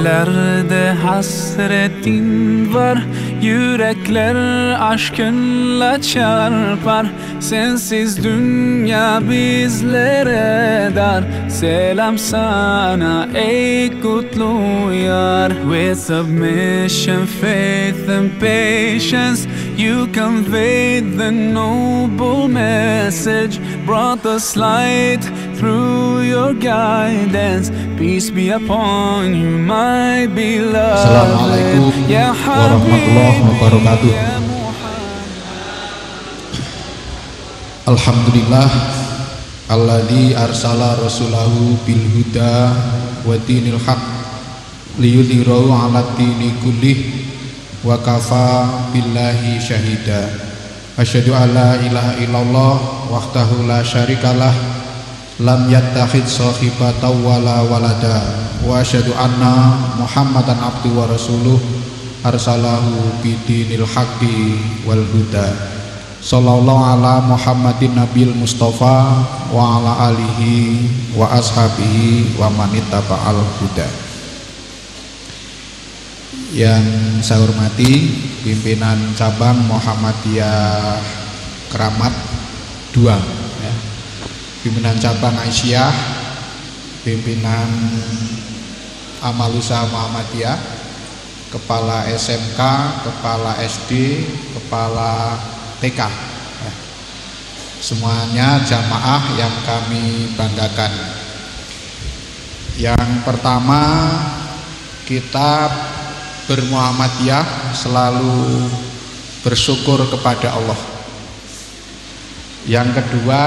Kalplerde hasretin var, yürekler aşkınla çarpar. Sensiz dünya bizlere dar. Selam sana ey kutlu yar. With submission, faith and patience, you conveyed the noble message, brought us light through your guidance. Peace be upon you, my beloved. Assalamualaikum warahmatullahi wabarakatuh. Alhamdulillah alladzi arsala rasulahu bil huda wa dinil haq liyudhhirahu 'ala dini kullih wa kafa billahi syahida. Asyhadu alla ilaha illallah wahdahu la syarikalah lam yattakhidz shahibatan wala walada wa asyhadu anna muhammadan abduhu wa rasuluh arsalahu bidinil haqqi wal huda. Sallallahu ala Muhammadin nabil mustafa wa ala alihi wa ashabihi wa manittaba'al huda. Yang saya hormati pimpinan cabang Muhammadiyah Keramat 2 ya. Pimpinan cabang Aisyah, pimpinan Amalusa Muhammadiyah, kepala SMK, kepala SD, kepala TK ya. Semuanya jamaah yang kami banggakan. Yang pertama, kita bermuhammadiyah selalu bersyukur kepada Allah. Yang kedua,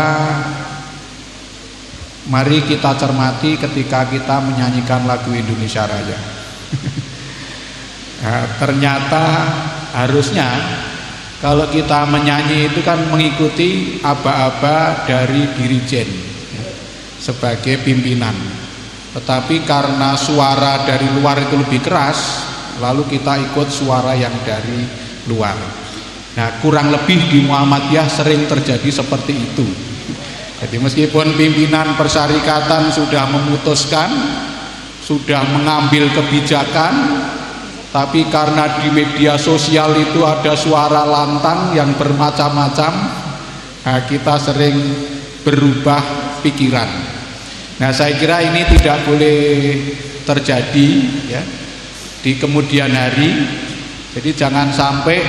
mari kita cermati ketika kita menyanyikan lagu Indonesia Raya. Nah, ternyata harusnya kalau kita menyanyi itu kan mengikuti aba-aba dari dirijen ya, sebagai pimpinan. Tetapi karena suara dari luar itu lebih keras, lalu kita ikut suara yang dari luar. Nah, kurang lebih di Muhammadiyah sering terjadi seperti itu. Jadi meskipun pimpinan persyarikatan sudah memutuskan, sudah mengambil kebijakan, tapi karena di media sosial itu ada suara lantang yang bermacam-macam, nah kita sering berubah pikiran. Nah, saya kira ini tidak boleh terjadi ya, di kemudian hari. Jadi jangan sampai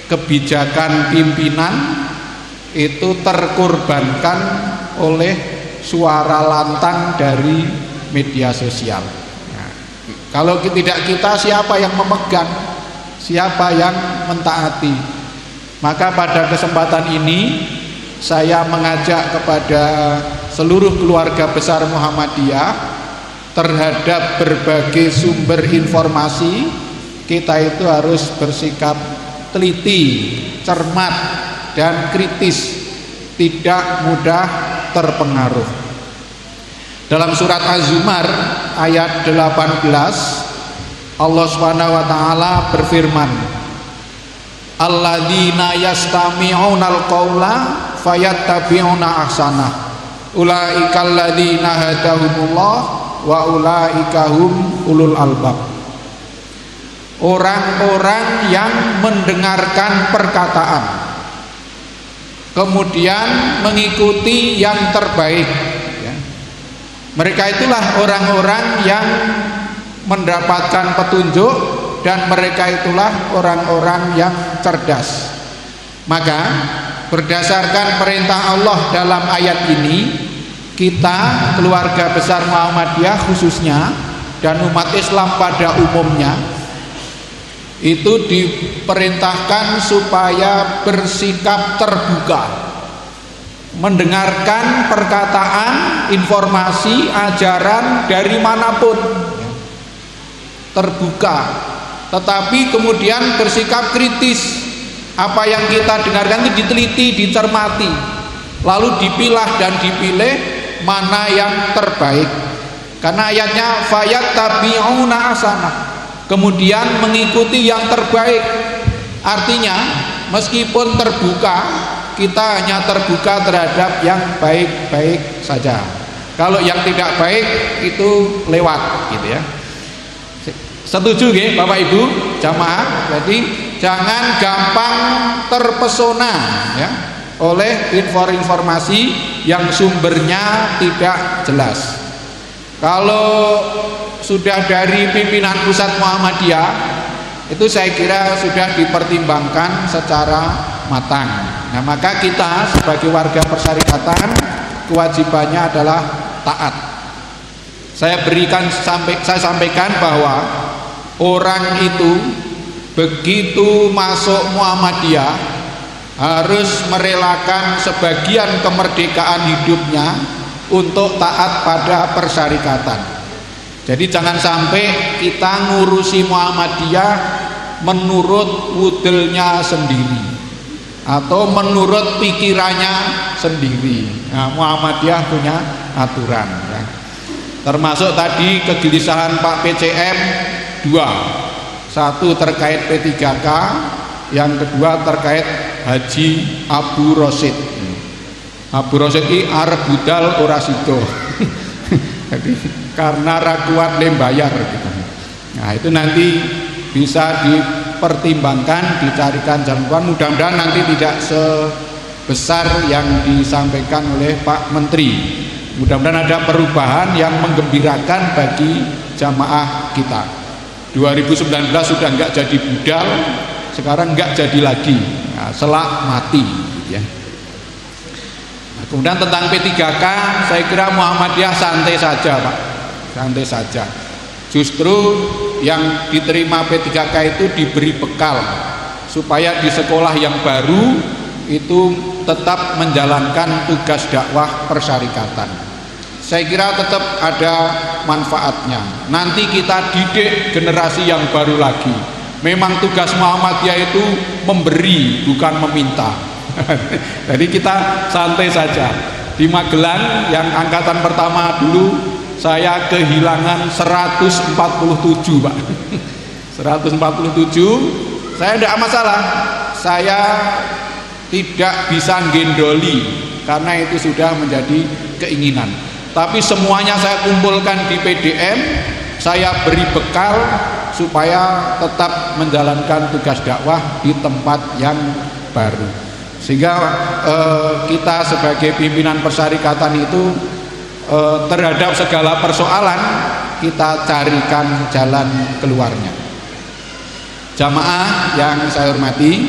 kebijakan pimpinan itu terkorbankan oleh suara lantang dari media sosial. Nah, kalau tidak kita, siapa yang memegang, siapa yang mentaati? Maka pada kesempatan ini saya mengajak kepada seluruh keluarga besar Muhammadiyah terhadap berbagai sumber informasi, kita itu harus bersikap teliti, cermat, dan kritis, tidak mudah terpengaruh. Dalam surat Az-Zumar ayat 18, Allah Subhanahu wa taala berfirman, alladzina yastami'unal qaula fayattabi'una ahsanah ulaikal ladzina hadahumullah wa ulaika hum ulul albab. Orang-orang yang mendengarkan perkataan kemudian mengikuti yang terbaik ya. Mereka itulah orang-orang yang mendapatkan petunjuk, dan mereka itulah orang-orang yang cerdas. Maka berdasarkan perintah Allah dalam ayat ini, kita keluarga besar Muhammadiyah khususnya dan umat Islam pada umumnya itu diperintahkan supaya bersikap terbuka, mendengarkan perkataan, informasi, ajaran dari manapun, terbuka, tetapi kemudian bersikap kritis. Apa yang kita dengarkan itu diteliti, dicermati, lalu dipilah dan dipilih mana yang terbaik. Karena ayatnya fayattabi'una ahsanah, kemudian mengikuti yang terbaik. Artinya meskipun terbuka, kita hanya terbuka terhadap yang baik-baik saja. Kalau yang tidak baik itu lewat gitu ya. Setuju nggih Bapak Ibu jamaah? Jadi jangan gampang terpesona ya oleh informasi yang sumbernya tidak jelas. Kalau sudah dari pimpinan pusat Muhammadiyah itu saya kira sudah dipertimbangkan secara matang. Nah, maka kita sebagai warga persyarikatan kewajibannya adalah taat. Saya sampaikan bahwa orang itu begitu masuk Muhammadiyah harus merelakan sebagian kemerdekaan hidupnya untuk taat pada persyarikatan. Jadi jangan sampai kita ngurusi Muhammadiyah menurut wudelnya sendiri atau menurut pikirannya sendiri. Nah, Muhammadiyah punya aturan ya. Termasuk tadi kegelisahan Pak PCM dua, satu terkait P3K, yang kedua terkait Haji Abu Rosid. Abu Rosid ini arep budal ora sida. Jadi karena raguan lembayar gitu. Nah itu nanti bisa dipertimbangkan, dicarikan jalan keluar. Mudah-mudahan nanti tidak sebesar yang disampaikan oleh Pak Menteri. Mudah-mudahan ada perubahan yang menggembirakan bagi jamaah kita. 2019 sudah enggak jadi budal, sekarang enggak jadi lagi, nah, selak mati ya. Nah, kemudian tentang P3K saya kira Muhammadiyah santai saja Pak, santai saja. Justru yang diterima P3K itu diberi bekal supaya di sekolah yang baru itu tetap menjalankan tugas dakwah persyarikatan. Saya kira tetap ada manfaatnya. Nanti kita didik generasi yang baru lagi. Memang tugas Muhammadiyah itu memberi, bukan meminta. Jadi kita santai saja. Di Magelang yang angkatan pertama dulu saya kehilangan 147 Pak. 147. Saya tidak masalah. Saya tidak bisa gendoli karena itu sudah menjadi keinginan. Tapi semuanya saya kumpulkan di PDM, saya beri bekal supaya tetap menjalankan tugas dakwah di tempat yang baru. Sehingga kita sebagai pimpinan persyarikatan itu terhadap segala persoalan kita carikan jalan keluarnya. Jamaah yang saya hormati,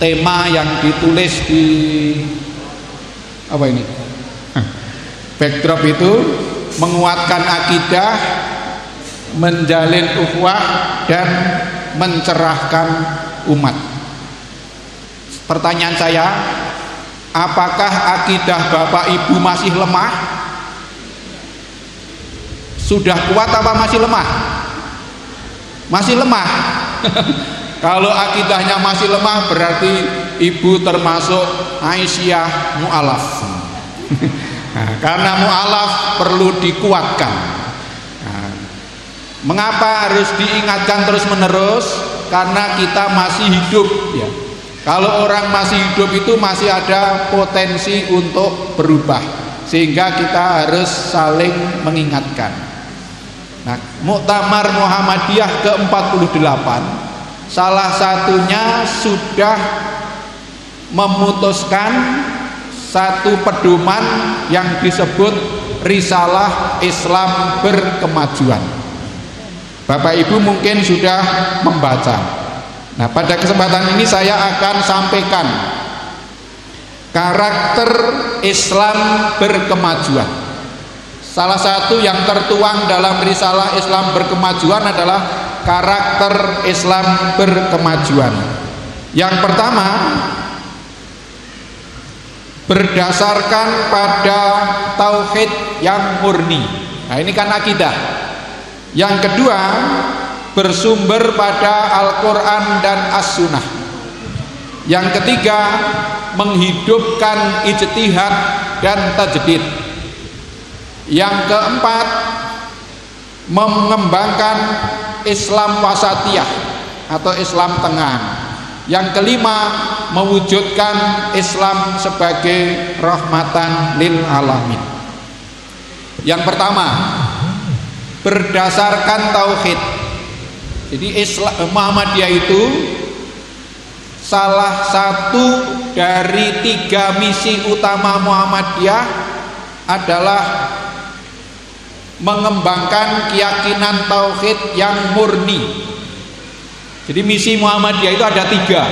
tema yang ditulis di apa ini? Backdrop itu menguatkan akidah, menjalin ukhuwah dan mencerahkan umat. Pertanyaan saya, apakah akidah Bapak Ibu masih lemah? Sudah kuat apa masih lemah? Masih lemah. Kalau akidahnya masih lemah berarti ibu termasuk Aisyah mu'alaf. Nah, karena mu'alaf perlu dikuatkan. Nah, mengapa harus diingatkan terus menerus? Karena kita masih hidup ya. Kalau orang masih hidup itu masih ada potensi untuk berubah, sehingga kita harus saling mengingatkan. Nah, Muktamar Muhammadiyah ke-48 salah satunya sudah memutuskan satu pedoman yang disebut Risalah Islam Berkemajuan. Bapak Ibu mungkin sudah membaca. Nah, pada kesempatan ini saya akan sampaikan karakter Islam berkemajuan. Salah satu yang tertuang dalam Risalah Islam Berkemajuan adalah karakter Islam berkemajuan. Yang pertama, berdasarkan pada tauhid yang murni. Nah, ini kan akidah. Yang kedua, bersumber pada Al-Quran dan As-Sunnah. Yang ketiga, menghidupkan ijtihad dan tajdid. Yang keempat, mengembangkan Islam wasatiyah atau Islam tengah. Yang kelima, mewujudkan Islam sebagai rahmatan lil alamin. Yang pertama, berdasarkan tauhid. Jadi Muhammadiyah itu salah satu dari 3 misi utama Muhammadiyah adalah mengembangkan keyakinan tauhid yang murni. Jadi misi Muhammadiyah itu ada 3.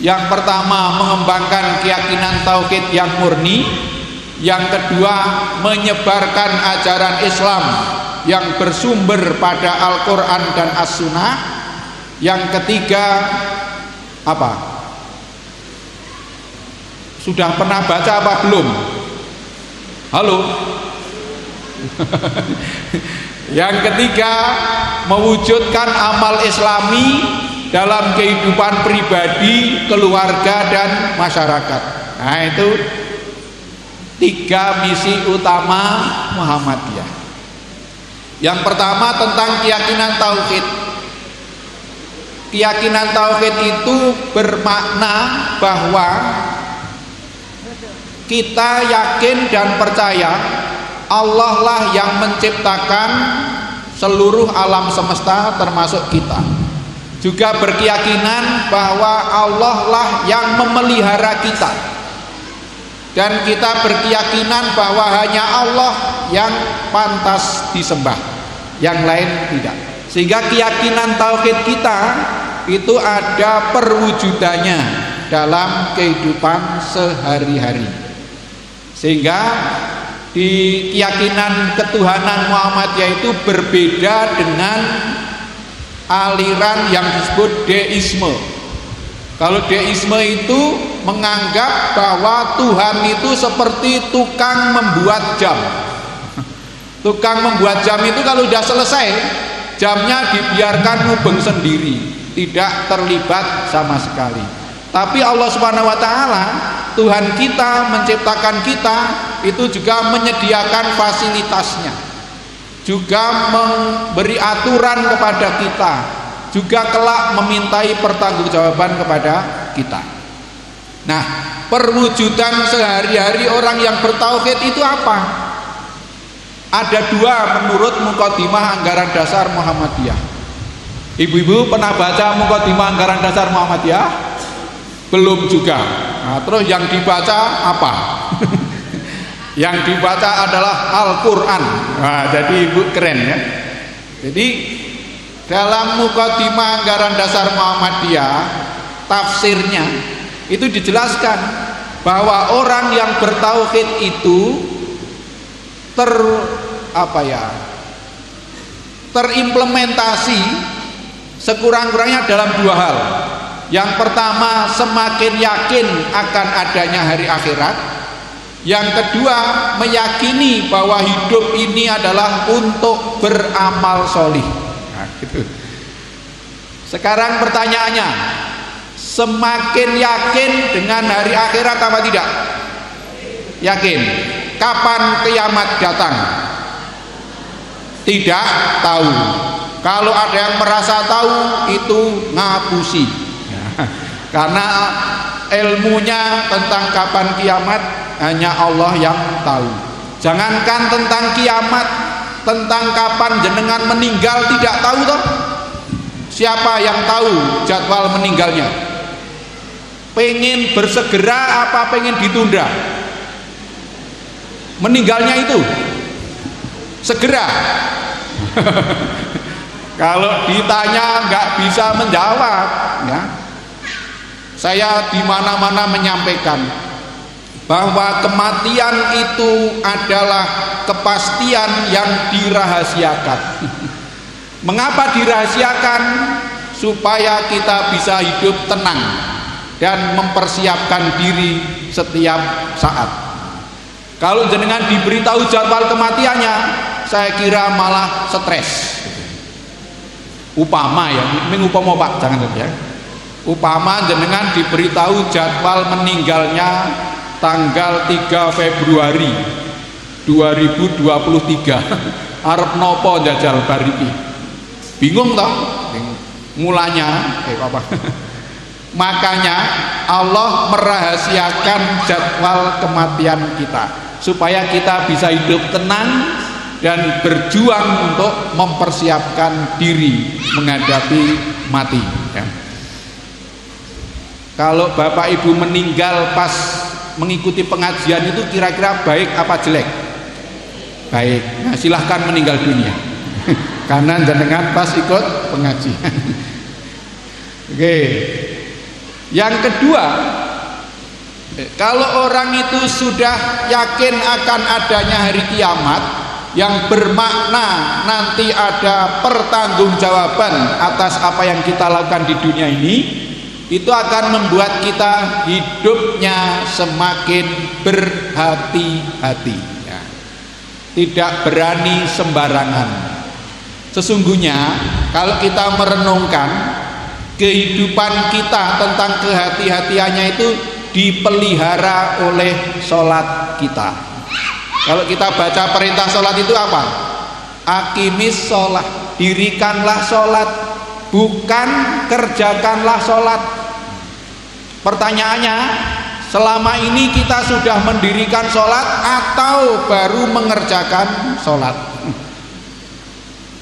Yang pertama, mengembangkan keyakinan tauhid yang murni. Yang kedua, menyebarkan ajaran Islam yang bersumber pada Al-Quran dan As-Sunnah. Yang ketiga, apa? Sudah pernah baca apa belum? Halo? Yang ketiga, mewujudkan amal Islami dalam kehidupan pribadi, keluarga, dan masyarakat. Nah, itu 3 misi utama Muhammadiyah. Yang pertama tentang keyakinan tauhid. Keyakinan tauhid itu bermakna bahwa kita yakin dan percaya Allah lah yang menciptakan seluruh alam semesta termasuk kita. Juga berkeyakinan bahwa Allah lah yang memelihara kita. Dan kita berkeyakinan bahwa hanya Allah yang pantas disembah, yang lain tidak. Sehingga keyakinan tauhid kita itu ada perwujudannya dalam kehidupan sehari-hari. Sehingga di keyakinan ketuhanan Muhammadiyah itu berbeda dengan aliran yang disebut deisme. Kalau deisme itu menganggap bahwa Tuhan itu seperti tukang membuat jam. Tukang membuat jam itu kalau sudah selesai, jamnya dibiarkan ngubeng sendiri, tidak terlibat sama sekali. Tapi Allah Subhanahu wa taala, Tuhan kita menciptakan kita itu juga menyediakan fasilitasnya, juga memberi aturan kepada kita, juga kelak memintai pertanggungjawaban kepada kita. Nah, perwujudan sehari-hari orang yang bertauhid itu apa? Ada 2 menurut Muqaddimah Anggaran Dasar Muhammadiyah. Ibu-ibu pernah baca Muqaddimah Anggaran Dasar Muhammadiyah? Belum juga. Nah, terus yang dibaca apa? Yang dibaca adalah Al-Quran. Nah, jadi ibu keren ya. Jadi dalam Muqaddimah Anggaran Dasar Muhammadiyah, tafsirnya itu dijelaskan bahwa orang yang bertauhid itu terimplementasi sekurang-kurangnya dalam 2 hal. Yang pertama, semakin yakin akan adanya hari akhirat. Yang kedua, meyakini bahwa hidup ini adalah untuk beramal sholih. Nah, gitu. Sekarang pertanyaannya, semakin yakin dengan hari akhirat apa tidak? Yakin. Kapan kiamat datang? Tidak tahu. Kalau ada yang merasa tahu, itu ngapusi. Karena ilmunya tentang kapan kiamat hanya Allah yang tahu. Jangankan tentang kiamat, tentang kapan jenengan meninggal tidak tahu toh? Siapa yang tahu jadwal meninggalnya? Pengen bersegera apa pengen ditunda? Meninggalnya itu segera. Kalau ditanya nggak bisa menjawab, ya. Saya di mana-mana menyampaikan bahwa kematian itu adalah kepastian yang dirahasiakan. Mengapa dirahasiakan? Supaya kita bisa hidup tenang dan mempersiapkan diri setiap saat. Kalau jenengan diberitahu jadwal kematiannya, saya kira malah stres. Upama ya, mengupama Pak, jangan ya. Upama jenengan diberitahu jadwal meninggalnya tanggal 3 Februari 2023. Arep nopo jajal bariki? Bingung toh? Mulanya apa? Makanya Allah merahasiakan jadwal kematian kita supaya kita bisa hidup tenang dan berjuang untuk mempersiapkan diri menghadapi mati ya. Kalau bapak ibu meninggal pas mengikuti pengajian itu kira-kira baik apa jelek? Baik. Nah, silahkan meninggal dunia karena jenengan pas ikut pengajian. Oke. Yang kedua, kalau orang itu sudah yakin akan adanya hari kiamat yang bermakna nanti ada pertanggungjawaban atas apa yang kita lakukan di dunia ini, itu akan membuat kita hidupnya semakin berhati-hati ya. Tidak berani sembarangan. Sesungguhnya kalau kita merenungkan kehidupan kita tentang kehati-hatiannya itu dipelihara oleh sholat kita. Kalau kita baca perintah sholat itu apa? Aqimis sholat, dirikanlah sholat, bukan kerjakanlah sholat. Pertanyaannya, selama ini kita sudah mendirikan sholat atau baru mengerjakan sholat?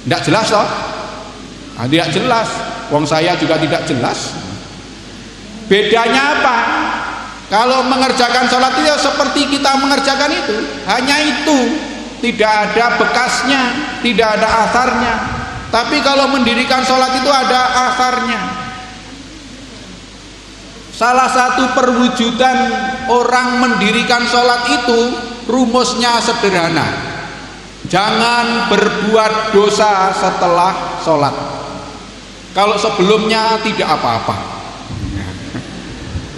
Tidak jelas toh? Nah, tidak jelas. Wong saya juga tidak jelas. Bedanya apa? Kalau mengerjakan sholat itu seperti kita mengerjakan itu, hanya itu, tidak ada bekasnya, tidak ada asarnya. Tapi kalau mendirikan sholat itu ada asarnya. Salah satu perwujudan orang mendirikan sholat itu rumusnya sederhana: jangan berbuat dosa setelah sholat. Kalau sebelumnya tidak apa-apa.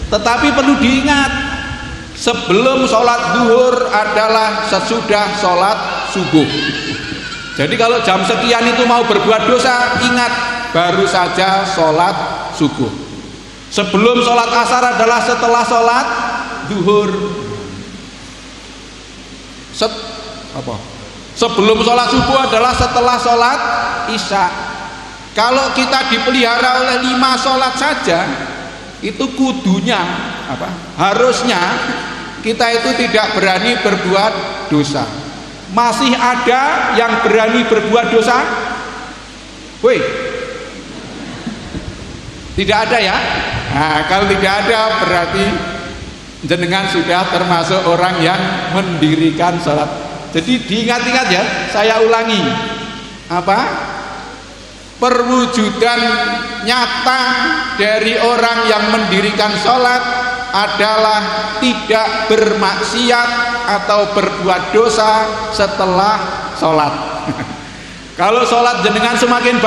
Tetapi perlu diingat, sebelum sholat zuhur adalah sesudah sholat subuh. Jadi kalau jam sekian itu mau berbuat dosa, ingat baru saja sholat subuh. Sebelum sholat asar adalah setelah sholat zuhur. Sebelum sholat subuh adalah setelah sholat isya. Kalau kita dipelihara oleh 5 sholat saja, itu kudunya harusnya kita itu tidak berani berbuat dosa. Masih ada yang berani berbuat dosa? Woi, tidak ada ya? Nah, kalau tidak ada berarti jenengan sudah termasuk orang yang mendirikan sholat. Jadi diingat-ingat ya, saya ulangi, perwujudan nyata dari orang yang mendirikan sholat adalah tidak bermaksiat atau berbuat dosa setelah sholat. Kalau sholat jenengan semakin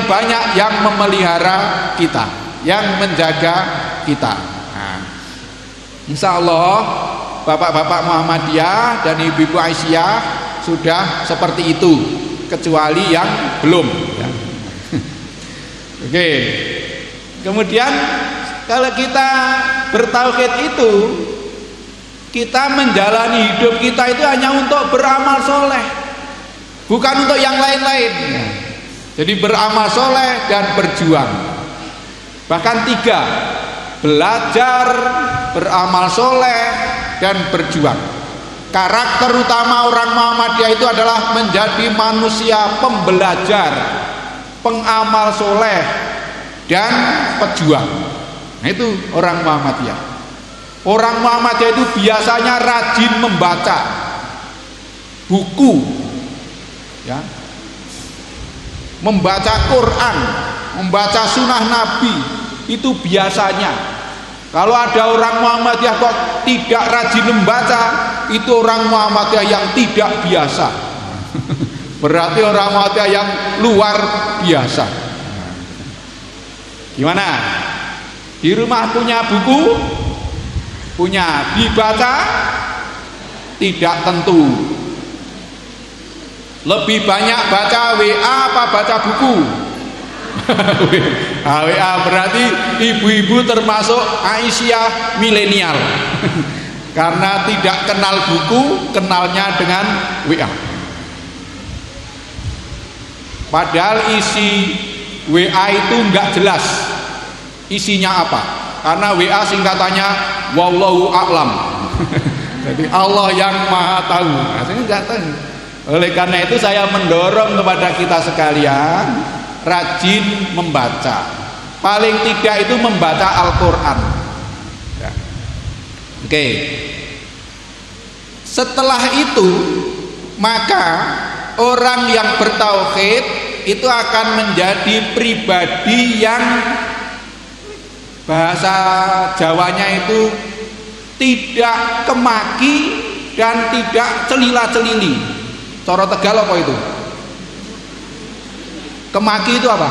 banyak yang memelihara kita, yang menjaga kita. Nah, insya Allah bapak-bapak Muhammadiyah dan ibu-ibu Aisyah sudah seperti itu, kecuali yang belum ya. Oke. Kemudian kalau kita bertauhid itu, kita menjalani hidup kita itu hanya untuk beramal soleh, bukan untuk yang lain-lain ya. Jadi beramal soleh dan berjuang. Bahkan 3, belajar, beramal soleh dan berjuang. Karakter utama orang Muhammadiyah itu adalah menjadi manusia pembelajar, pengamal soleh, dan pejuang. Nah, itu orang Muhammadiyah. Orang Muhammadiyah itu biasanya rajin membaca buku, ya, membaca Quran, membaca sunnah Nabi, itu biasanya. Kalau ada orang Muhammadiyah kok tidak rajin membaca, itu orang Muhammadiyah yang tidak biasa. Berarti orang Muhammadiyah yang luar biasa. Gimana? Di rumah punya buku? Punya. Dibaca? Tidak tentu. Lebih banyak baca WA apa baca buku? WA berarti ibu-ibu termasuk Aisyah milenial. Karena tidak kenal buku, kenalnya dengan WA. Padahal isi WA itu enggak jelas isinya apa, karena WA singkatannya wallahu a'lam. Jadi Allah yang maha tahu. Aslinya enggak tahu. Oleh karena itu saya mendorong kepada kita sekalian rajin membaca. Paling tidak itu membaca Al-Quran ya. Oke. Setelah itu maka orang yang bertauhid itu akan menjadi pribadi yang bahasa Jawanya itu tidak kemaki dan tidak celila-celili. Cara Tegal apa itu? Kemaki itu apa?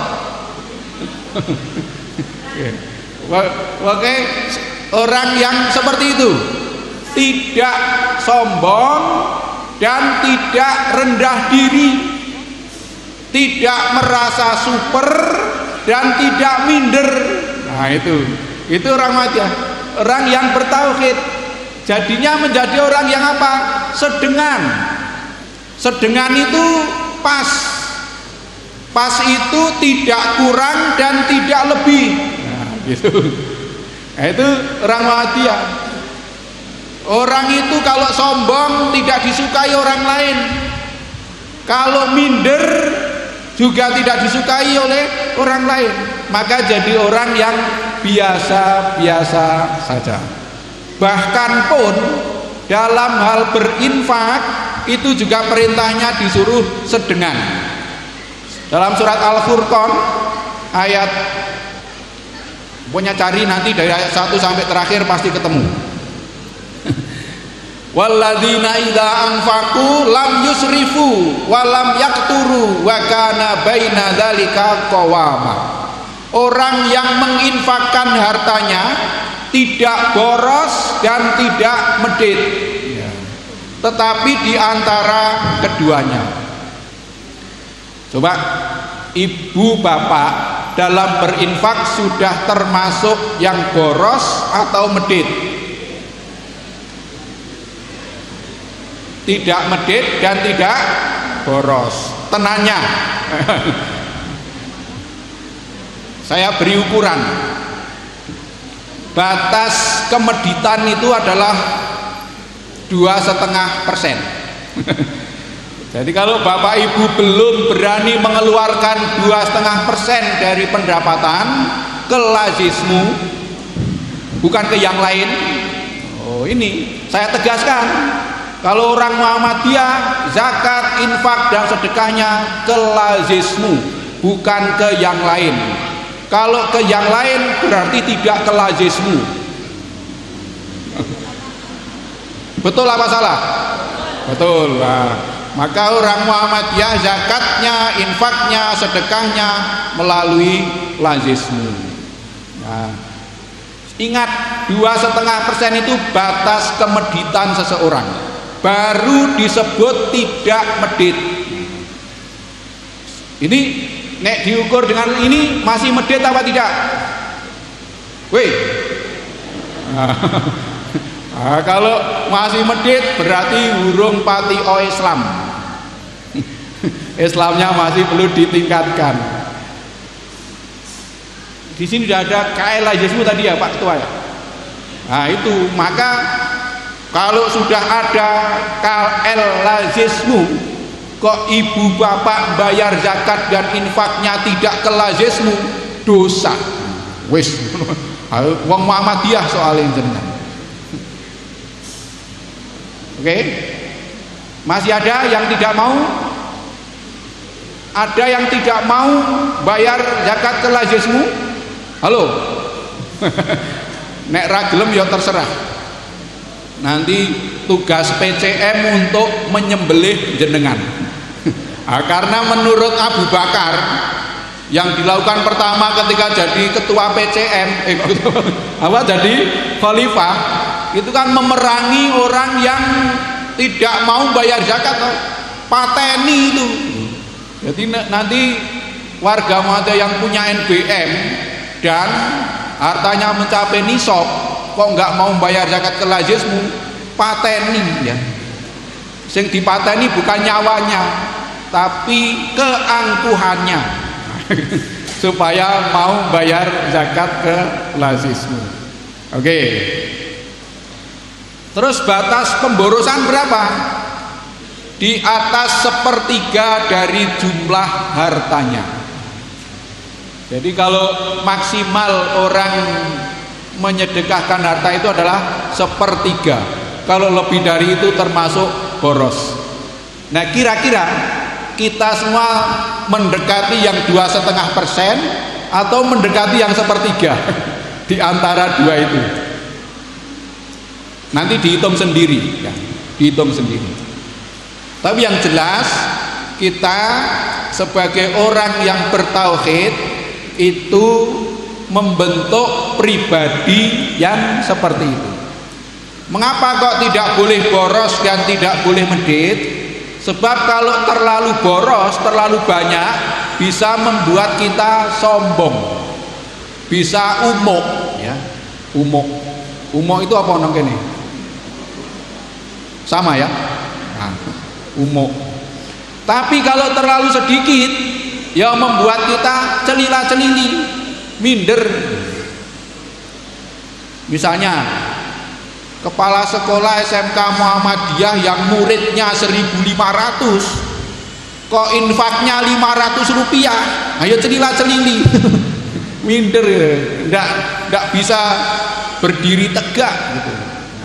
Oke, orang yang seperti itu tidak sombong dan tidak rendah diri, tidak merasa super dan tidak minder. Nah itu orang Muhammadiyah, orang yang bertauhid. Jadinya menjadi orang yang apa? Sedengan. Sedengan itu pas itu tidak kurang dan tidak lebih. Nah, gitu. Nah, itu orang Muhammadiyah. Orang itu kalau sombong tidak disukai orang lain, kalau minder juga tidak disukai oleh orang lain, maka jadi orang yang biasa-biasa saja. Bahkan pun dalam hal berinfak itu juga perintahnya disuruh sedengan. Dalam surat Al-Furqan ayat, pokoknya cari nanti dari ayat 1 sampai terakhir pasti ketemu. Walladzina idza anfaqu lam yusrifu wa lam yaqturu wa kana baina dzalika qawama. Orang yang menginfakkan hartanya tidak boros dan tidak medit, tetapi di antara keduanya. Coba ibu bapak dalam berinfak sudah termasuk yang boros atau medit? Tidak medit dan tidak boros. Tenanya saya beri ukuran. Batas kemeditan itu adalah 2,5%. Jadi kalau bapak ibu belum berani mengeluarkan 2,5% dari pendapatan ke lazismu, bukan ke yang lain. Oh, ini saya tegaskan, kalau orang Muhammadiyah zakat, infak dan sedekahnya ke lazismu, bukan ke yang lain. Kalau ke yang lain berarti tidak ke lazismu. Betul apa salah? Betul. Nah, maka orang Muhammadiyah zakatnya, infaknya, sedekahnya melalui lazismu. Nah, ingat 2,5% itu batas kemeditan seseorang, baru disebut tidak medit. Ini nek diukur dengan ini masih medit apa tidak? Weh. Nah, kalau masih medit berarti urung pati o Islam. Islamnya masih perlu ditingkatkan. Di sini sudah ada KL lazismu tadi ya Pak Ketua ya. Nah itu, maka kalau sudah ada KL lazismu, kok ibu bapak bayar zakat dan infaknya tidak ke lazismu, dosa. Wis, wong Muhammadiyah soalnya jenengan. Oke, masih ada yang tidak mau? Ada yang tidak mau bayar zakat ke lazismu? Halo? Nek ra gelem ya terserah. Nanti tugas PCM untuk menyembelih jenengan. Nah, karena menurut Abu Bakar yang dilakukan pertama ketika jadi ketua PCM, jadi khalifah, itu kan memerangi orang yang tidak mau bayar zakat, pateni itu. Jadi nanti warga Muhammadiyah yang punya NBM dan hartanya mencapai nisab kok nggak mau bayar zakat ke lazismu, pateni ya. Sing dipateni bukan nyawanya tapi keangkuhannya supaya mau bayar zakat ke lazismu. Oke. Terus batas pemborosan berapa? di atas sepertiga dari jumlah hartanya. Jadi kalau maksimal orang menyedekahkan harta itu adalah sepertiga. Kalau lebih dari itu termasuk boros. Nah, kira-kira kita semua mendekati yang 2,5% atau mendekati yang sepertiga di antara dua itu. Nanti dihitung sendiri, ya, dihitung sendiri. Tapi yang jelas kita sebagai orang yang bertauhid itu membentuk pribadi yang seperti itu. Mengapa kok tidak boleh boros dan tidak boleh medit? Sebab kalau terlalu boros, terlalu banyak, bisa membuat kita sombong, bisa umuk, ya. Umuk itu apa nang kene? Sama ya? Nah, umuk. Tapi kalau terlalu sedikit, ya membuat kita celila-celili, minder. Misalnya kepala sekolah SMK Muhammadiyah yang muridnya 1.500 kok infaknya 500 rupiah, ayo celila-celili. Minder, enggak bisa berdiri tegak gitu.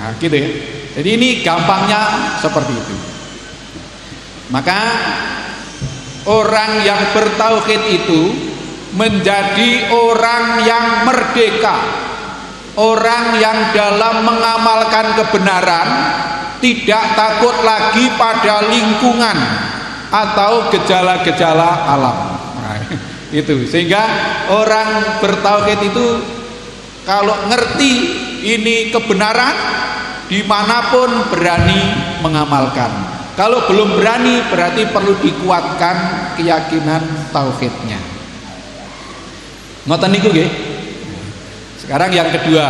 Nah, gitu ya. Jadi ini gampangnya seperti itu. Maka orang yang bertauhid itu menjadi orang yang merdeka, orang yang dalam mengamalkan kebenaran tidak takut lagi pada lingkungan atau gejala-gejala alam. Nah, itu sehingga orang bertauhid itu kalau ngerti ini kebenaran dimanapun berani mengamalkan. Kalau belum berani berarti perlu dikuatkan keyakinan tauhidnya. Ngoten niku nggih. Sekarang yang kedua,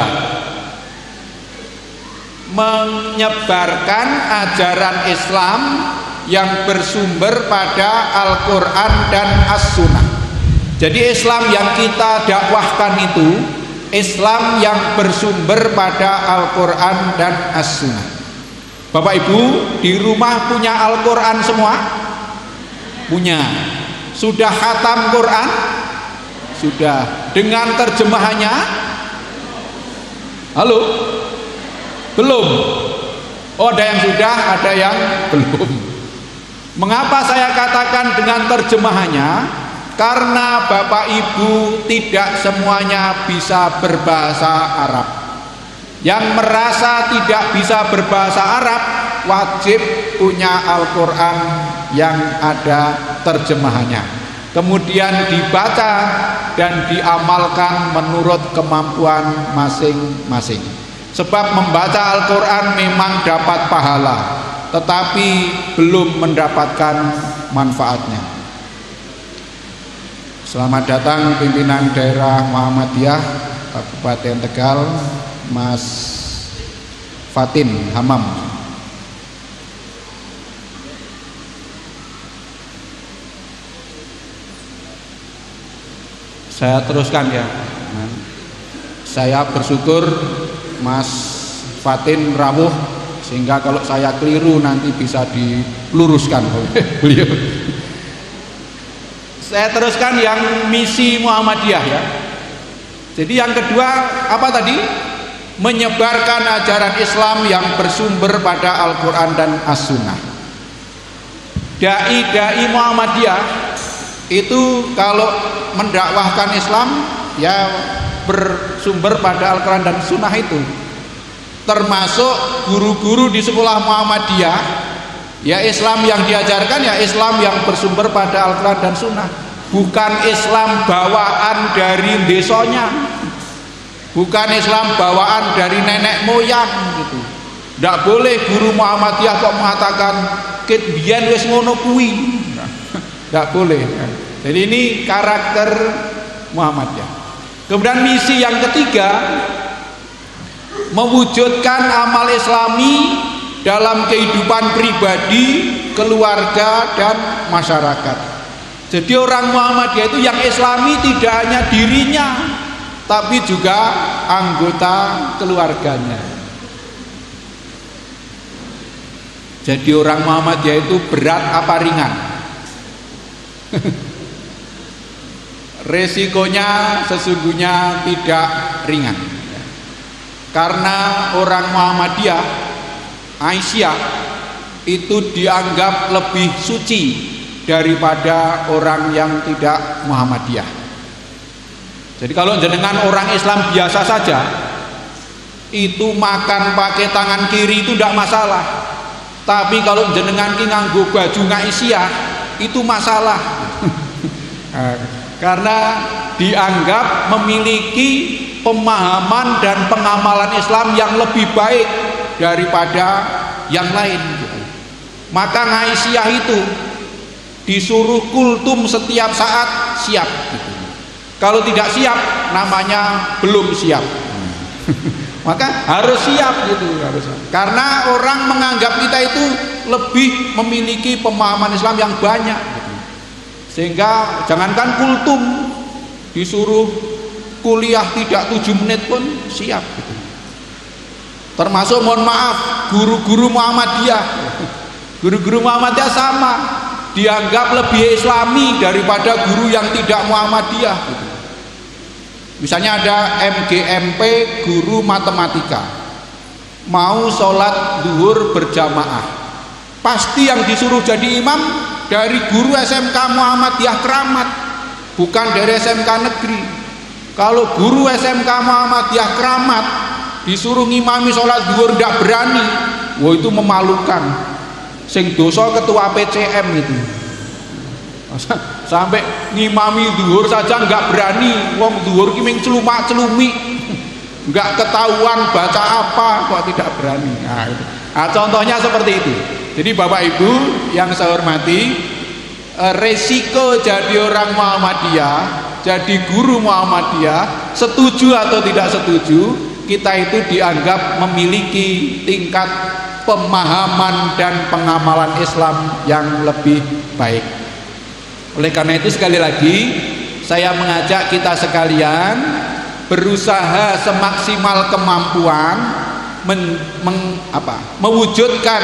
menyebarkan ajaran Islam yang bersumber pada Al-Quran dan As-Sunnah. Jadi Islam yang kita dakwahkan itu Islam yang bersumber pada Al-Quran dan As-Sunnah. Bapak Ibu di rumah punya Al-Quran semua? Punya. Sudah khatam Quran? Sudah. Dengan terjemahannya? Halo? Belum? Oh, ada yang sudah, ada yang belum. Mengapa saya katakan dengan terjemahannya? Karena Bapak Ibu tidak semuanya bisa berbahasa Arab. Yang merasa tidak bisa berbahasa Arab wajib punya Al-Quran yang ada terjemahannya, kemudian dibaca dan diamalkan menurut kemampuan masing-masing. Sebab membaca Al-Quran memang dapat pahala, tetapi belum mendapatkan manfaatnya. Selamat datang pimpinan daerah Muhammadiyah Kabupaten Tegal, Mas Fatin Hamam. Saya teruskan ya. Saya bersyukur Mas Fatin rawuh sehingga kalau saya keliru nanti bisa diluruskan oleh beliau. Saya teruskan yang misi Muhammadiyah ya. Jadi yang kedua apa tadi? Menyebarkan ajaran Islam yang bersumber pada Al-Quran dan As-Sunnah. Dai-dai Muhammadiyah itu kalau mendakwahkan Islam ya bersumber pada Al-Quran dan Sunnah itu. Termasuk guru-guru di sekolah Muhammadiyah, ya Islam yang diajarkan ya Islam yang bersumber pada Al-Quran dan Sunnah, bukan Islam bawaan dari desanya, bukan Islam bawaan dari nenek moyang gitu. Tidak boleh guru Muhammadiyah kok mengatakan ket biyen wis ngono kuwi. Tidak boleh. Jadi ini karakter Muhammadiyah. Kemudian misi yang ketiga, mewujudkan amal Islami dalam kehidupan pribadi, keluarga dan masyarakat. Jadi orang Muhammadiyah itu yang Islami tidak hanya dirinya, tapi juga anggota keluarganya. Jadi orang Muhammadiyah itu berat apa ringan? Resikonya sesungguhnya tidak ringan. Karena orang Muhammadiyah, Aisyah itu dianggap lebih suci daripada orang yang tidak Muhammadiyah. Jadi kalau jenengan orang Islam biasa saja, itu makan pakai tangan kiri itu tidak masalah. Tapi kalau jenengan ki nganggo baju Aisyah itu masalah. Karena dianggap memiliki pemahaman dan pengamalan Islam yang lebih baik daripada yang lain. Maka Aisyah itu disuruh kultum setiap saat siap gitu. Kalau tidak siap namanya belum siap. Maka harus siap gitu, harus. Karena orang menganggap kita itu lebih memiliki pemahaman Islam yang banyak gitu. Sehingga jangankan kultum, disuruh kuliah tidak 7 menit pun siap gitu. Termasuk mohon maaf guru-guru Muhammadiyah. Guru-guru Muhammadiyah sama dianggap lebih islami daripada guru yang tidak Muhammadiyah gitu. Misalnya ada MGMP guru matematika mau sholat zuhur berjamaah, pasti yang disuruh jadi imam dari guru SMK Muhammadiyah Keramat, bukan dari SMK negeri. Kalau guru SMK Muhammadiyah Keramat disuruh ngimami sholat zuhur tidak berani, wah itu memalukan. Sing dosa ketua PCM itu. Sampai ngimami zuhur saja nggak berani, wong zuhur ki ming celumak-celumi, nggak ketahuan baca apa kok tidak berani. Nah, contohnya seperti itu. Jadi Bapak Ibu yang saya hormati, resiko jadi orang Muhammadiyah, jadi guru Muhammadiyah, setuju atau tidak setuju, kita itu dianggap memiliki tingkat pemahaman dan pengamalan Islam yang lebih baik. Oleh karena itu sekali lagi saya mengajak kita sekalian berusaha semaksimal kemampuan mewujudkan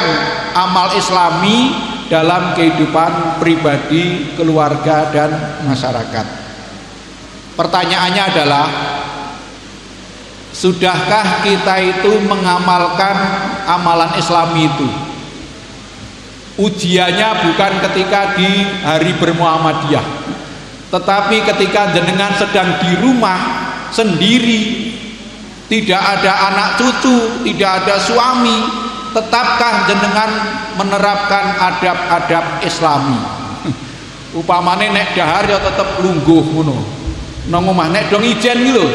amal Islami dalam kehidupan pribadi, keluarga dan masyarakat. Pertanyaannya adalah, sudahkah kita itu mengamalkan amalan Islami itu? Ujiannya bukan ketika di hari bermuhammadiyah, tetapi ketika jenengan sedang di rumah sendiri, tidak ada anak cucu, tidak ada suami, tetapkah jenengan menerapkan adab-adab Islami? Upamane nek dahar ya tetep lungguh ngono, nang omah nek dong ijen gitu,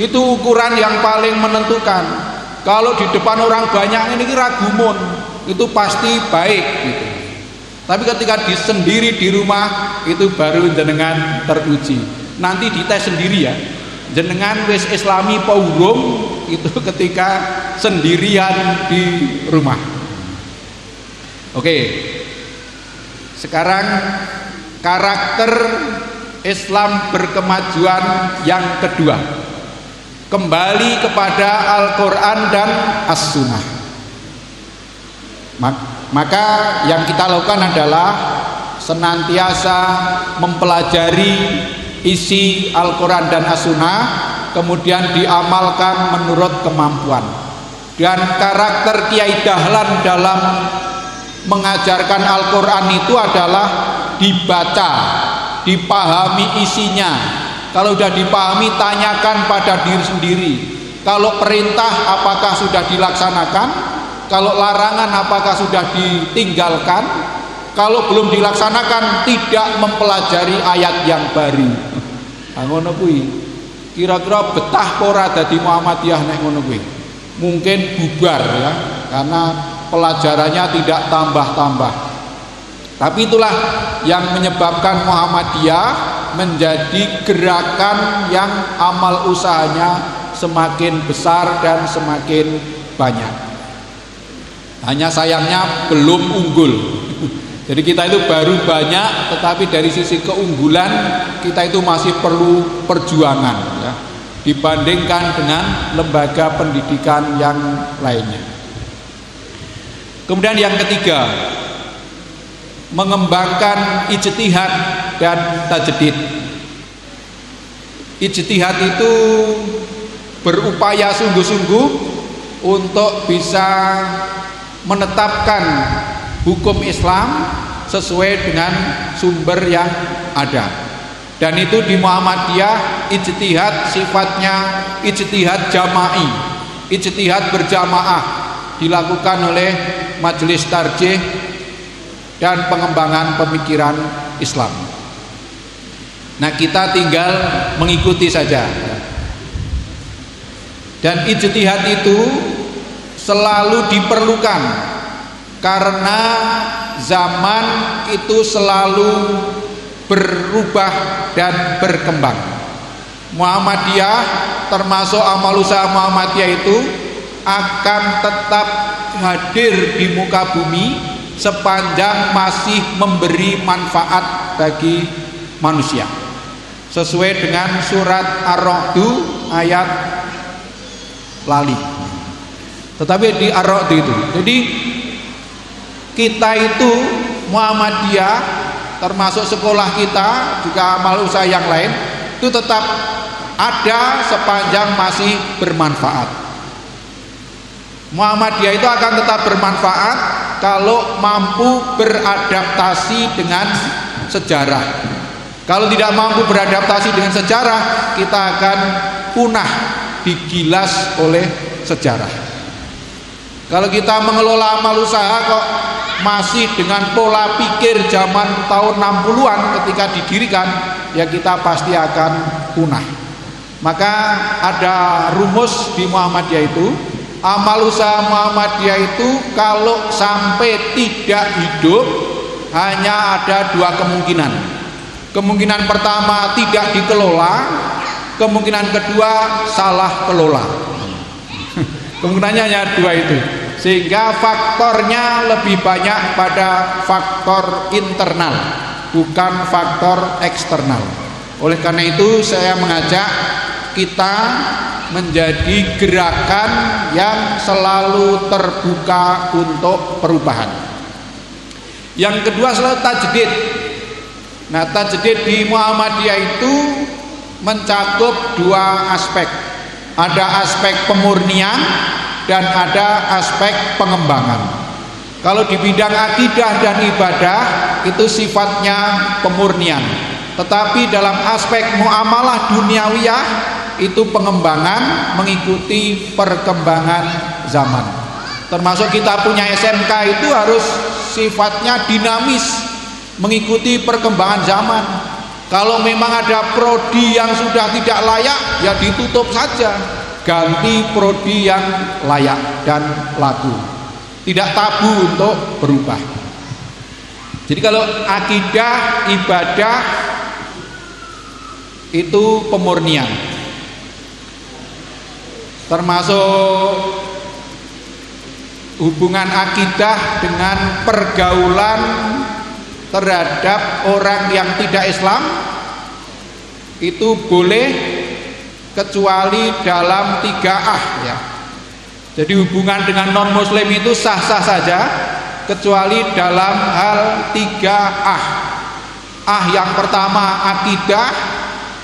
itu ukuran yang paling menentukan. Kalau di depan orang banyak ini ragumun, itu pasti baik gitu. Tapi ketika sendiri di rumah itu baru jenengan teruji. Nanti dites sendiri ya, jenengan wis Islami apa urung itu ketika sendirian di rumah. Oke, sekarang karakter Islam berkemajuan yang kedua, kembali kepada Al-Quran dan As-Sunnah. Maka yang kita lakukan adalah senantiasa mempelajari isi Al-Quran dan As-Sunnah, kemudian diamalkan menurut kemampuan. Dan karakter Kiai Dahlan dalam mengajarkan Al-Quran itu adalah dibaca, dipahami isinya. Kalau sudah dipahami, tanyakan pada diri sendiri. Kalau perintah apakah sudah dilaksanakan? Kalau larangan apakah sudah ditinggalkan? Kalau belum dilaksanakan, tidak mempelajari ayat yang baru. Ngono kuwi. Kira-kira betah ora dadi Muhammadiyah nek ngono kuwi? Mungkin bubar ya, karena pelajarannya tidak tambah-tambah. Tapi itulah yang menyebabkan Muhammadiyah menjadi gerakan yang amal usahanya semakin besar dan semakin banyak. Hanya sayangnya belum unggul. Jadi kita itu baru banyak, tetapi dari sisi keunggulan kita itu masih perlu perjuangan ya, dibandingkan dengan lembaga pendidikan yang lainnya. Kemudian yang ketiga, mengembangkan ijtihad dan tajdid. Ijtihad itu berupaya sungguh-sungguh untuk bisa menetapkan hukum Islam sesuai dengan sumber yang ada. Dan itu di Muhammadiyah ijtihad sifatnya ijtihad jama'i, ijtihad berjamaah, dilakukan oleh majelis tarjih dan pengembangan pemikiran Islam. Nah, kita tinggal mengikuti saja. Dan ijtihad itu selalu diperlukan karena zaman itu selalu berubah dan berkembang. Muhammadiyah termasuk amal usaha Muhammadiyah itu akan tetap hadir di muka bumi sepanjang masih memberi manfaat bagi manusia, sesuai dengan surat Ar-Ra'du ayat lali. Tetapi di Ar-Ra'du itu, jadi kita itu Muhammadiyah termasuk sekolah kita juga amal usaha yang lain itu tetap ada sepanjang masih bermanfaat. Muhammadiyah itu akan tetap bermanfaat kalau mampu beradaptasi dengan sejarah. Kalau tidak mampu beradaptasi dengan sejarah, kita akan punah, digilas oleh sejarah. Kalau kita mengelola amal usaha kok masih dengan pola pikir zaman tahun 60-an ketika didirikan, ya kita pasti akan punah. Maka ada rumus di Muhammadiyah itu, amal usaha Muhammadiyah itu kalau sampai tidak hidup hanya ada dua kemungkinan. Kemungkinan pertama tidak dikelola, kemungkinan kedua salah kelola. Kemungkinannya hanya dua itu, sehingga faktornya lebih banyak pada faktor internal, bukan faktor eksternal. Oleh karena itu saya mengajak kita menjadi gerakan yang selalu terbuka untuk perubahan. Yang kedua selalu tajdid. Nah, tajdid di Muhammadiyah itu mencakup dua aspek. Ada aspek pemurnian dan ada aspek pengembangan. Kalau di bidang akidah dan ibadah itu sifatnya pemurnian, tetapi dalam aspek muamalah duniawiyah itu pengembangan mengikuti perkembangan zaman. Termasuk kita punya SMK itu harus sifatnya dinamis, mengikuti perkembangan zaman. Kalau memang ada prodi yang sudah tidak layak, ya ditutup saja, ganti prodi yang layak dan laku. Tidak tabu untuk berubah. Jadi kalau akidah, ibadah itu pemurnian, termasuk hubungan akidah dengan pergaulan terhadap orang yang tidak Islam itu boleh kecuali dalam 3A ya. Jadi hubungan dengan non muslim itu sah-sah saja kecuali dalam hal 3A. Yang pertama akidah,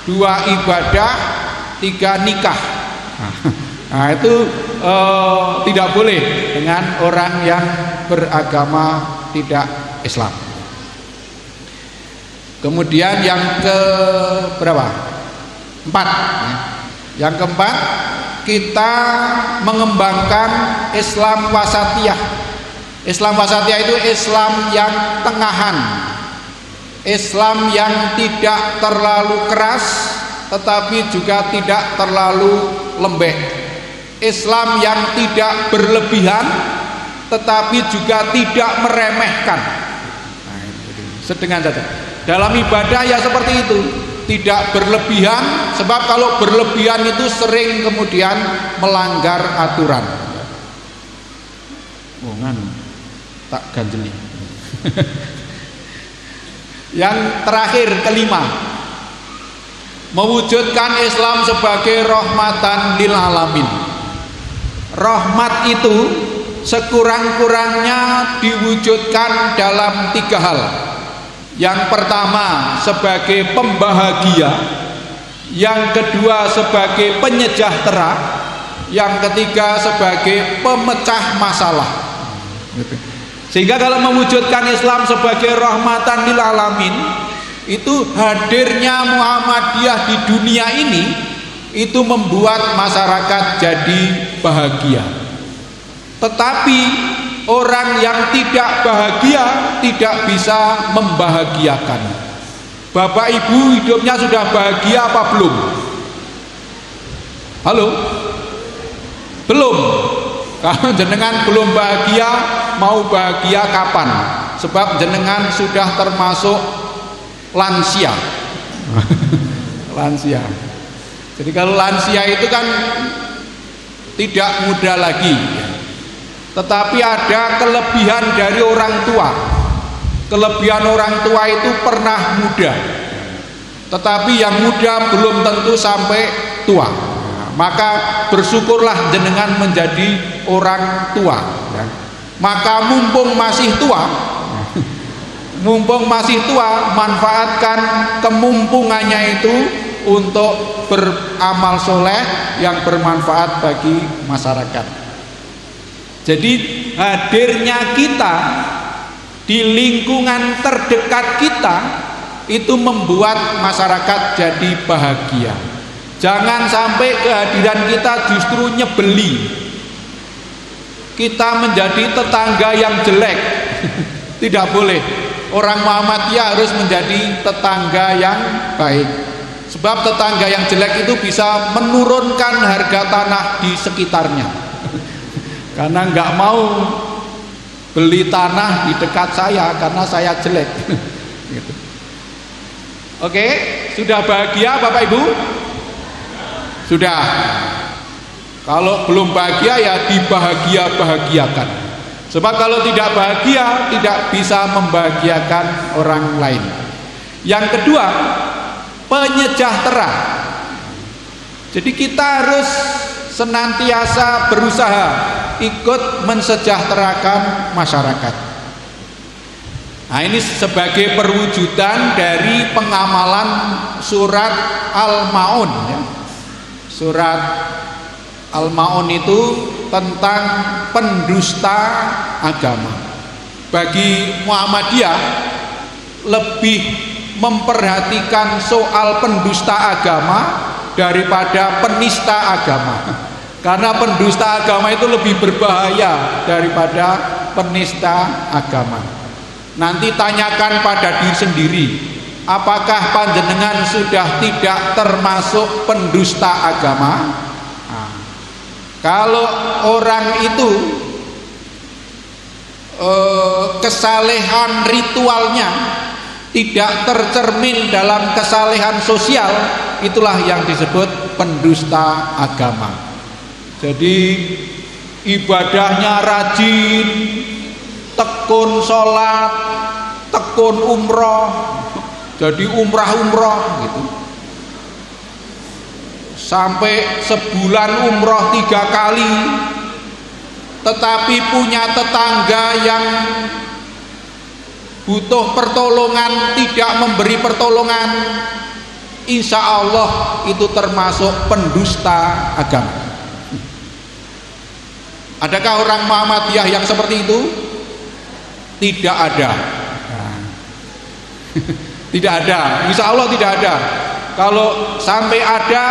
2 ibadah, 3 nikah. Nah itu tidak boleh dengan orang yang beragama tidak Islam. Kemudian yang ke berapa? 4. Yang keempat, kita mengembangkan Islam wasatiyah. Islam wasatiyah itu Islam yang tengahan, Islam yang tidak terlalu keras tetapi juga tidak terlalu lembek, Islam yang tidak berlebihan tetapi juga tidak meremehkan. Nah, sedang saja. Dalam ibadah ya seperti itu, tidak berlebihan, sebab kalau berlebihan itu sering kemudian melanggar aturan. Oh nganu, tak ganjeli. Yang terakhir, kelima, mewujudkan Islam sebagai rahmatan lil alamin. Rahmat itu sekurang-kurangnya diwujudkan dalam 3 hal. Yang pertama sebagai pembahagia, yang kedua sebagai penyejahtera, yang ketiga sebagai pemecah masalah. Sehingga kalau mewujudkan Islam sebagai rahmatan lil alamin, itu hadirnya Muhammadiyah di dunia ini itu membuat masyarakat jadi bahagia. Tetapi orang yang tidak bahagia tidak bisa membahagiakan. Bapak Ibu hidupnya sudah bahagia apa belum? Halo? Belum. Kalau jenengan belum bahagia, mau bahagia kapan? Sebab jenengan sudah termasuk lansia. Lansia. Jadi kalau lansia itu kan tidak muda lagi. Tetapi ada kelebihan dari orang tua. Kelebihan orang tua itu pernah muda. Tetapi yang muda belum tentu sampai tua. Maka bersyukurlah jenengan menjadi orang tua. Maka mumpung masih tua, manfaatkan kemumpungannya itu untuk beramal soleh yang bermanfaat bagi masyarakat. Jadi hadirnya kita di lingkungan terdekat kita itu membuat masyarakat jadi bahagia. Jangan sampai kehadiran kita justru nyebeli, kita menjadi tetangga yang jelek. Tidak boleh. Orang Muhammadiyah harus menjadi tetangga yang baik. Sebab tetangga yang jelek itu bisa menurunkan harga tanah di sekitarnya. Karena nggak mau beli tanah di dekat saya karena saya jelek. Gitu. Oke, sudah bahagia Bapak Ibu? Sudah. Kalau belum bahagia ya dibahagia-bahagiakan. Sebab kalau tidak bahagia tidak bisa membahagiakan orang lain. Yang kedua, penyejahtera. Jadi kita harus senantiasa berusaha ikut mensejahterakan masyarakat. Nah, ini sebagai perwujudan dari pengamalan surat Al-Maun ya. Surat Al-Maun itu tentang pendusta agama. Bagi Muhammadiyah lebih memperhatikan soal pendusta agama daripada penista agama. Karena pendusta agama itu lebih berbahaya daripada penista agama. Nanti tanyakan pada diri sendiri, apakah panjenengan sudah tidak termasuk pendusta agama? Nah, kalau orang itu kesalehan ritualnya tidak tercermin dalam kesalehan sosial, itulah yang disebut pendusta agama. Jadi ibadahnya rajin, tekun sholat, tekun umroh, jadi umrah gitu. Sampai sebulan umroh 3 kali, tetapi punya tetangga yang butuh pertolongan tidak memberi pertolongan, insya Allah itu termasuk pendusta agama. Adakah orang Muhammadiyah yang seperti itu? Tidak ada. Tidak ada, insya Allah tidak ada. Kalau sampai ada,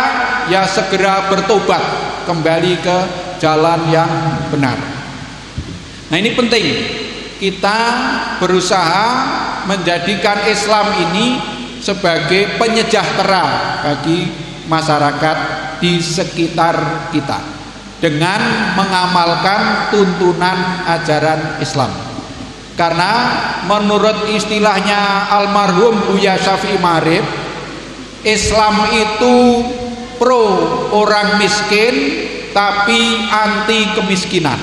ya segera bertobat kembali ke jalan yang benar. Nah, ini penting. Kita berusaha menjadikan Islam ini sebagai penyejahtera bagi masyarakat di sekitar kita dengan mengamalkan tuntunan ajaran Islam. Karena menurut istilahnya almarhum Buya Syafi'i Ma'arif, Islam itu pro orang miskin tapi anti kemiskinan.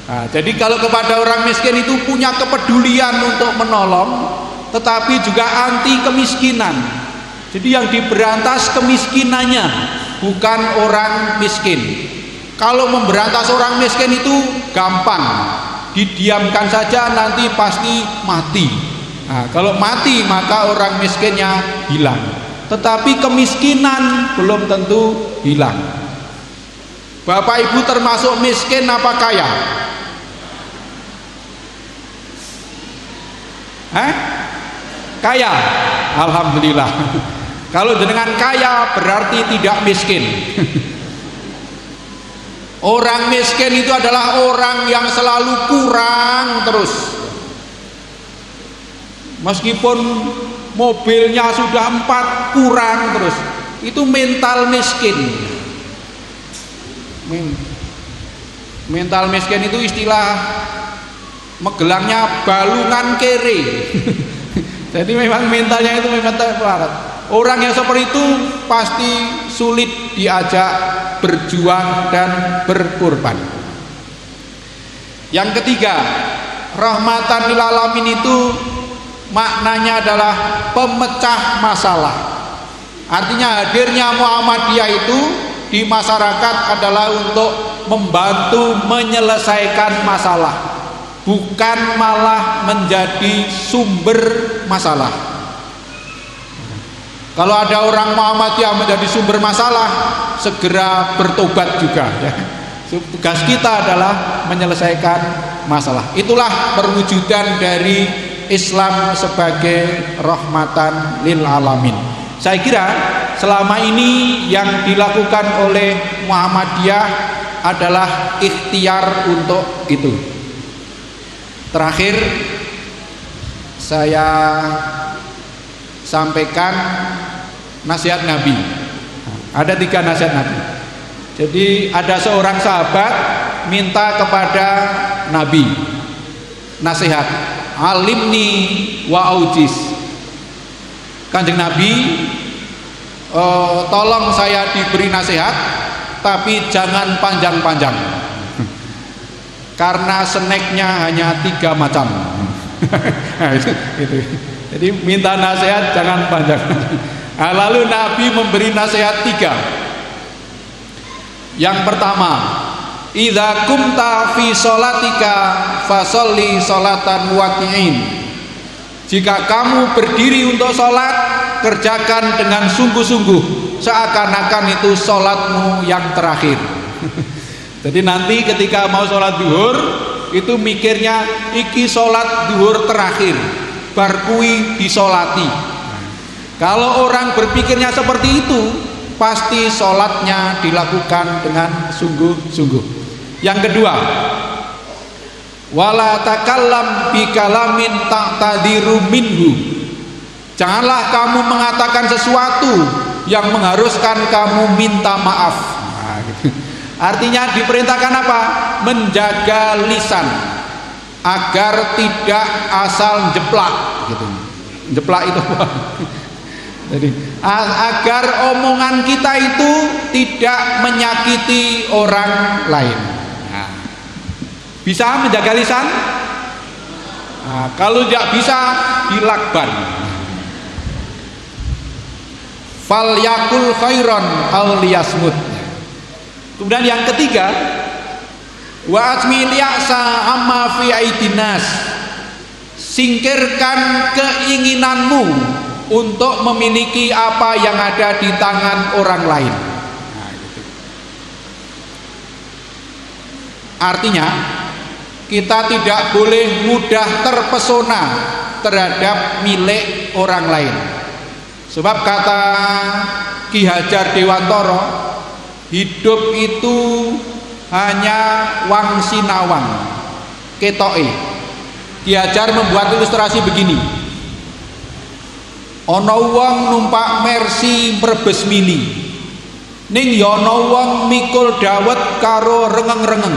Nah, jadi kalau kepada orang miskin itu punya kepedulian untuk menolong, tetapi juga anti kemiskinan. Jadi yang diberantas kemiskinannya, bukan orang miskin. Kalau memberantas orang miskin itu gampang, didiamkan saja nanti pasti mati. Nah, kalau mati maka orang miskinnya hilang. Tetapi kemiskinan belum tentu hilang. Bapak Ibu termasuk miskin apa kaya? Kaya, alhamdulillah. Kalau jenengan kaya berarti tidak miskin. Orang miskin itu adalah orang yang selalu kurang terus. Meskipun mobilnya sudah 4 kurang terus. Itu mental miskin. Mental miskin itu istilah Magelangnya balungan kere. Jadi memang mentalnya itu memang terpelarat. Orang yang seperti itu pasti sulit diajak berjuang dan berkorban. Yang ketiga, rahmatan lil alamin itu maknanya adalah pemecah masalah. Artinya hadirnya Muhammadiyah itu di masyarakat adalah untuk membantu menyelesaikan masalah, bukan malah menjadi sumber masalah. Kalau ada orang Muhammadiyah menjadi sumber masalah, segera bertobat juga ya. Tugas kita adalah menyelesaikan masalah. Itulah perwujudan dari Islam sebagai rahmatan lil alamin. Saya kira selama ini yang dilakukan oleh Muhammadiyah adalah ikhtiar untuk itu. Terakhir saya sampaikan nasihat Nabi. Ada 3 nasihat Nabi. Jadi ada seorang sahabat minta kepada Nabi nasihat, alimni wa aujis. Kanjeng Nabi, tolong saya diberi nasihat, tapi jangan panjang-panjang, karena snacknya hanya 3 macam. Itu. Jadi minta nasihat jangan panjang. Nah, lalu Nabi memberi nasihat 3. Yang pertama, idza kumta fi sholatika fasholli sholatan waqi'in. Jika kamu berdiri untuk sholat, kerjakan dengan sungguh-sungguh, seakan-akan itu sholatmu yang terakhir. Jadi nanti ketika mau sholat duhur, itu mikirnya iki sholat duhur terakhir, bar kuwi disolati. Kalau orang berpikirnya seperti itu, pasti sholatnya dilakukan dengan sungguh-sungguh. Yang kedua, wala takallam bi kalamin ta'tadiru minhu. Janganlah kamu mengatakan sesuatu yang mengharuskan kamu minta maaf. Nah, gitu. Artinya diperintahkan apa? Menjaga lisan agar tidak asal jeplak gitu. Jeplak itu apa? Jadi agar omongan kita itu tidak menyakiti orang lain. Nah, bisa menjaga lisan? Nah, kalau tidak bisa, dilakban. Fal yakul khairon aw liyasmut. Kemudian yang ketiga, wa atmil ya'sa amma fi aidinas. Singkirkan keinginanmu untuk memiliki apa yang ada di tangan orang lain. Nah, gitu. Artinya kita tidak boleh mudah terpesona terhadap milik orang lain. Sebab kata Ki Hajar Dewantara, hidup itu hanya wang sinawang ketoke. Ki Hajar membuat ilustrasi begini. Ana wong numpak Mercy mrebes mili, ning ya ana wong mikul dawet karo rengeng-rengeng.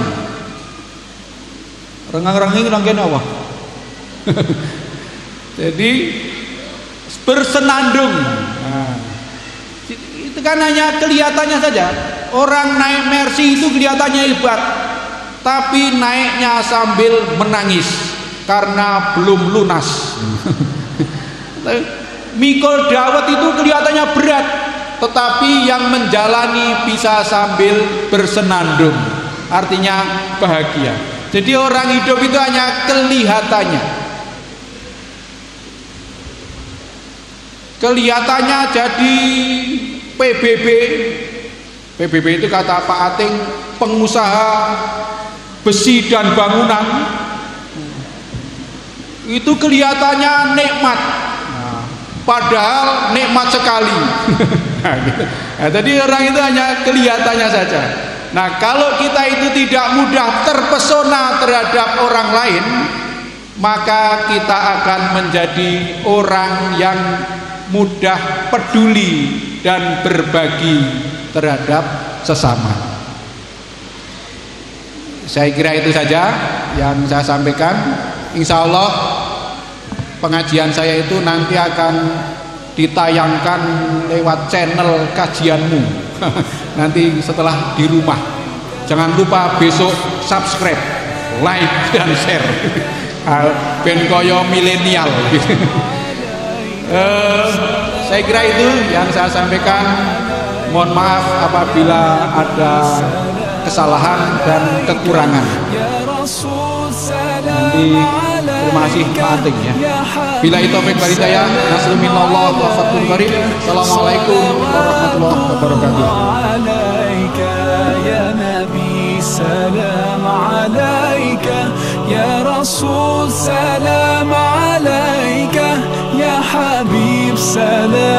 Rengeng-rengeng nang kene apa? Jadi bersenandung. Nah, itu kan hanya kelihatannya saja. Orang naik Mercy itu kelihatannya hebat, tapi naiknya sambil menangis karena belum lunas. Mikul dawet itu kelihatannya berat, tetapi yang menjalani bisa sambil bersenandung. artinya bahagia. Jadi orang hidup itu hanya kelihatannya. Kelihatannya jadi PBB. PBB itu kata Pak Ating, pengusaha besi dan bangunan. Itu kelihatannya nikmat. Padahal nikmat sekali. Nah, jadi orang itu hanya kelihatannya saja. Nah, kalau kita itu tidak mudah terpesona terhadap orang lain, maka kita akan menjadi orang yang mudah peduli dan berbagi terhadap sesama. Saya kira itu saja yang saya sampaikan. Insya Allah pengajian saya itu nanti akan ditayangkan lewat channel kajianmu nanti setelah di rumah. Jangan lupa besok subscribe, like dan share. Ben koyo milenial. Saya kira itu yang saya sampaikan. Mohon maaf apabila ada kesalahan dan kekurangan. Nanti terima kasih Pak Ating ya. Bila itu taufik wal hidayah, nasrul minallah wa fathul qarib. Assalamualaikum warahmatullahi wabarakatuh. Salam alaika ya Rasul, salam alaika ya Habib, salam